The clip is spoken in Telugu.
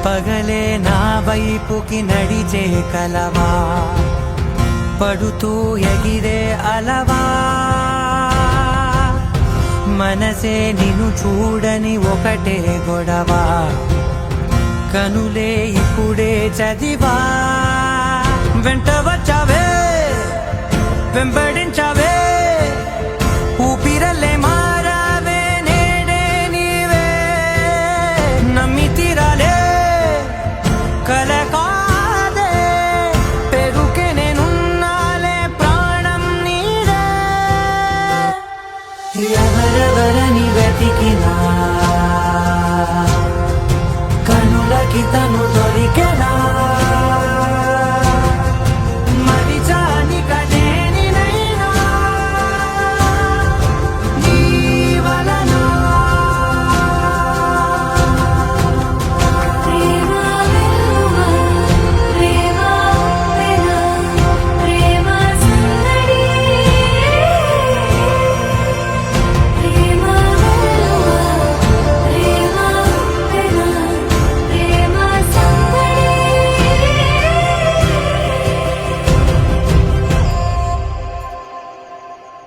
పగలే నా వైపుకి నడిచే కలవా, పడుతూ ఎగిరే అలవా, మనసే నిన్ను చూడని ఒకటే గొడవ, కనులే ఇప్పుడే చదివా. వెంట వచ్చావే వెంబడించావే, ఊపిరల్లే మారావే నేడే నీవే, నమ్మి తీరాలే కల కాదే, పెరుకే నేనున్నాలే ప్రాణం నీదే. ఎవరెవరని వెతికినా కనులకి తను దొరికెనా,